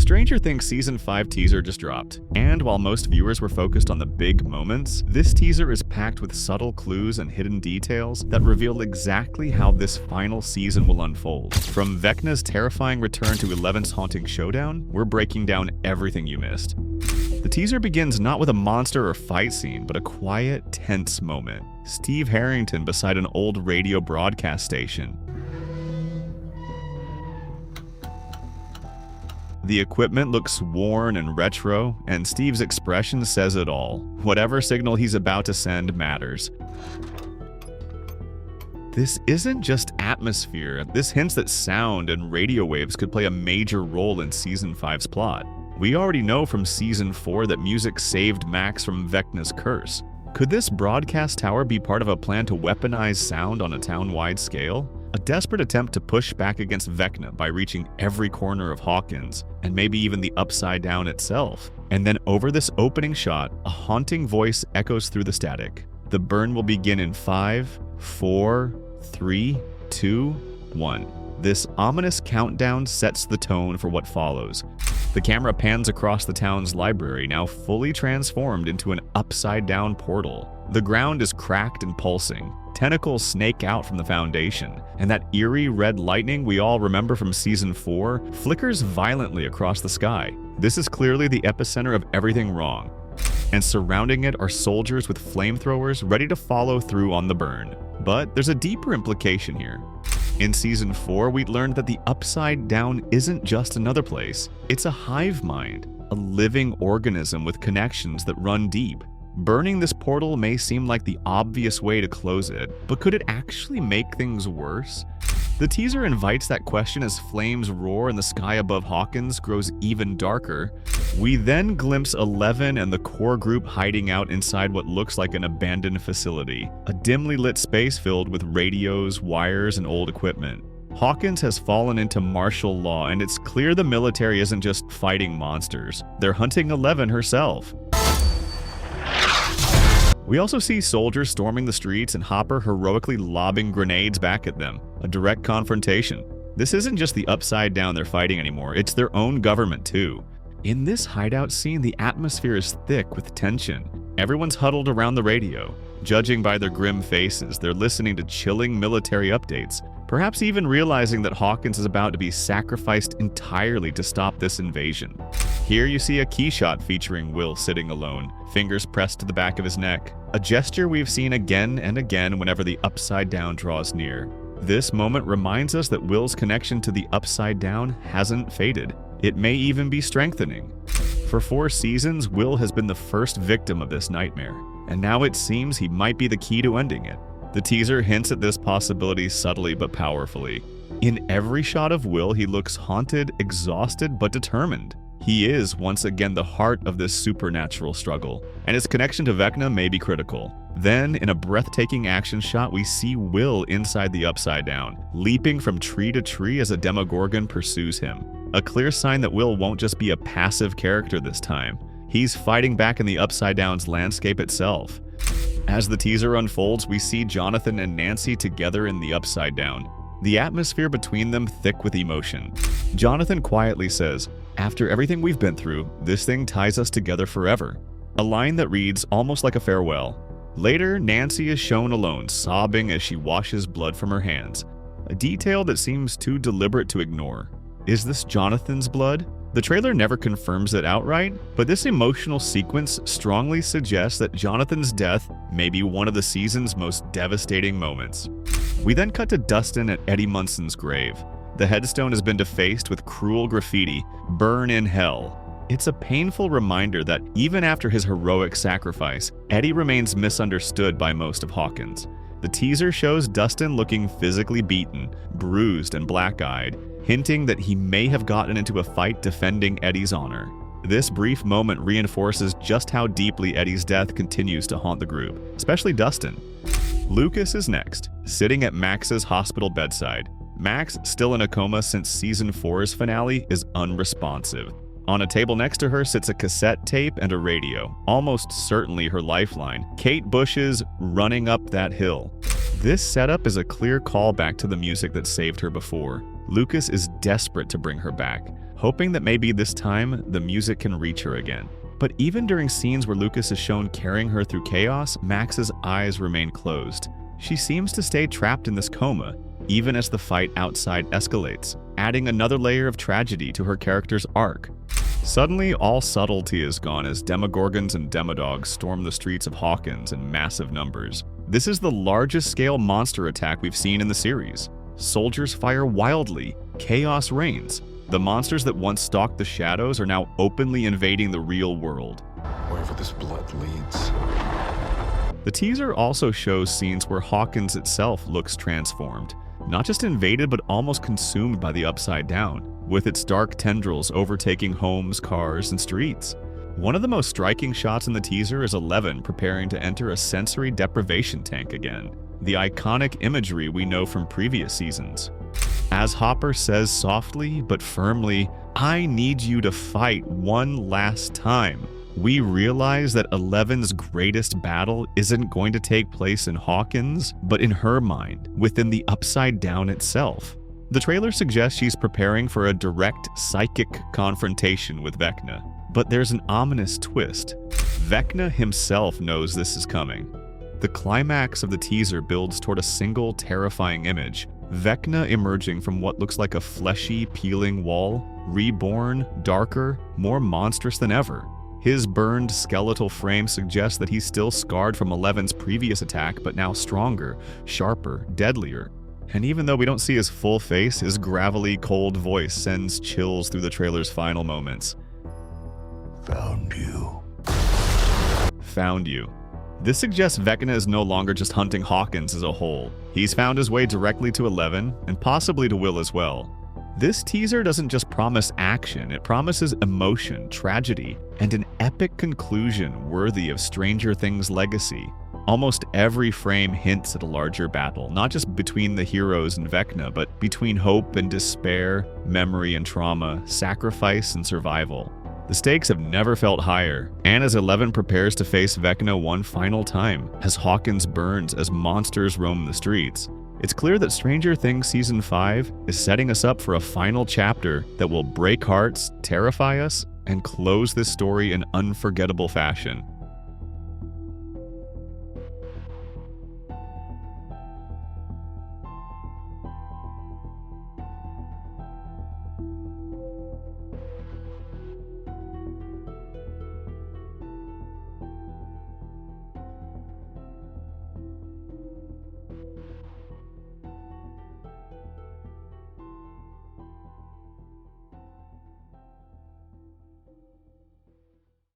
Stranger Things Season 5 teaser just dropped, and while most viewers were focused on the big moments, this teaser is packed with subtle clues and hidden details that reveal exactly how this final season will unfold. From Vecna's terrifying return to 11's haunting showdown, we're breaking down everything you missed. The teaser begins not with a monster or fight scene, but a quiet, tense moment. Steve Harrington beside an old radio broadcast station. The equipment looks worn and retro, and Steve's expression says it all. Whatever signal he's about to send matters. This isn't just atmosphere. This hints that sound and radio waves could play a major role in Season 5's plot. We already know from Season 4 that music saved Max from Vecna's curse. Could this broadcast tower be part of a plan to weaponize sound on a town-wide scale? A desperate attempt to push back against Vecna by reaching every corner of Hawkins, and maybe even the Upside Down itself. And then over this opening shot, a haunting voice echoes through the static. The burn will begin in 5, 4, 3, 2, 1. This ominous countdown sets the tone for what follows. The camera pans across the town's library, now fully transformed into an upside-down portal. The ground is cracked and pulsing. Tentacles snake out from the foundation, and that eerie red lightning we all remember from Season 4 flickers violently across the sky. This is clearly the epicenter of everything wrong, and surrounding it are soldiers with flamethrowers ready to follow through on the burn. But there's a deeper implication here. In Season 4, we learned that the Upside Down isn't just another place. It's a hive mind, a living organism with connections that run deep. Burning this portal may seem like the obvious way to close it, but could it actually make things worse? The teaser invites that question as flames roar and the sky above Hawkins grows even darker. We then glimpse 11 and the core group hiding out inside what looks like an abandoned facility, a dimly lit space filled with radios, wires, and old equipment. Hawkins has fallen into martial law, and it's clear the military isn't just fighting monsters. They're hunting 11 herself. We also see soldiers storming the streets and Hopper heroically lobbing grenades back at them. A direct confrontation. This isn't just the Upside Down they're fighting anymore, it's their own government too. In this hideout scene, the atmosphere is thick with tension. Everyone's huddled around the radio. Judging by their grim faces, they're listening to chilling military updates, perhaps even realizing that Hawkins is about to be sacrificed entirely to stop this invasion. Here you see a key shot featuring Will sitting alone, fingers pressed to the back of his neck, a gesture we've seen again and again whenever the Upside Down draws near. This moment reminds us that Will's connection to the Upside Down hasn't faded. It may even be strengthening. For 4 seasons, Will has been the first victim of this nightmare, and now it seems he might be the key to ending it. The teaser hints at this possibility subtly but powerfully. In every shot of Will, he looks haunted, exhausted, but determined. He is, once again, the heart of this supernatural struggle, and his connection to Vecna may be critical. Then, in a breathtaking action shot, we see Will inside the Upside Down, leaping from tree to tree as a Demogorgon pursues him. A clear sign that Will won't just be a passive character this time. He's fighting back in the Upside Down's landscape itself. As the teaser unfolds, we see Jonathan and Nancy together in the Upside Down, the atmosphere between them thick with emotion. Jonathan quietly says, "After everything we've been through, this thing ties us together forever." A line that reads almost like a farewell. Later, Nancy is shown alone, sobbing as she washes blood from her hands, a detail that seems too deliberate to ignore. Is this Jonathan's blood? The trailer never confirms it outright, but this emotional sequence strongly suggests that Jonathan's death may be one of the season's most devastating moments. We then cut to Dustin at Eddie Munson's grave. The headstone has been defaced with cruel graffiti, "Burn in Hell." It's a painful reminder that even after his heroic sacrifice, Eddie remains misunderstood by most of Hawkins. The teaser shows Dustin looking physically beaten, bruised, and black-eyed, hinting that he may have gotten into a fight defending Eddie's honor. This brief moment reinforces just how deeply Eddie's death continues to haunt the group, especially Dustin. Lucas is next, sitting at Max's hospital bedside. Max, still in a coma since Season 4's finale, is unresponsive. On a table next to her sits a cassette tape and a radio, almost certainly her lifeline, Kate Bush's "Running Up That Hill." This setup is a clear callback to the music that saved her before. Lucas is desperate to bring her back, hoping that maybe this time the music can reach her again. But even during scenes where Lucas is shown carrying her through chaos, Max's eyes remain closed. She seems to stay trapped in this coma, even as the fight outside escalates, adding another layer of tragedy to her character's arc. Suddenly, all subtlety is gone as demogorgons and demodogs storm the streets of Hawkins in massive numbers. This is the largest scale monster attack we've seen in the series. Soldiers fire wildly, chaos reigns. The monsters that once stalked the shadows are now openly invading the real world. Wherever this blood leads. The teaser also shows scenes where Hawkins itself looks transformed. Not just invaded, but almost consumed by the Upside Down, with its dark tendrils overtaking homes, cars, and streets. One of the most striking shots in the teaser is Eleven preparing to enter a sensory deprivation tank again, the iconic imagery we know from previous seasons. As Hopper says softly but firmly, "I need you to fight one last time," we realize that Eleven's greatest battle isn't going to take place in Hawkins, but in her mind, within the Upside Down itself. The trailer suggests she's preparing for a direct psychic confrontation with Vecna, but there's an ominous twist. Vecna himself knows this is coming. The climax of the teaser builds toward a single terrifying image, Vecna emerging from what looks like a fleshy, peeling wall, reborn, darker, more monstrous than ever. His burned skeletal frame suggests that he's still scarred from Eleven's previous attack, but now stronger, sharper, deadlier. And even though we don't see his full face, his gravelly, cold voice sends chills through the trailer's final moments. Found you. Found you. This suggests Vecna is no longer just hunting Hawkins as a whole. He's found his way directly to Eleven, and possibly to Will as well. This teaser doesn't just promise action, it promises emotion, tragedy, and an epic conclusion worthy of Stranger Things' legacy. Almost every frame hints at a larger battle, not just between the heroes and Vecna, but between hope and despair, memory and trauma, sacrifice and survival. The stakes have never felt higher, and as Eleven prepares to face Vecna one final time, as Hawkins burns as monsters roam the streets, it's clear that Stranger Things Season 5 is setting us up for a final chapter that will break hearts, terrify us, and close this story in unforgettable fashion.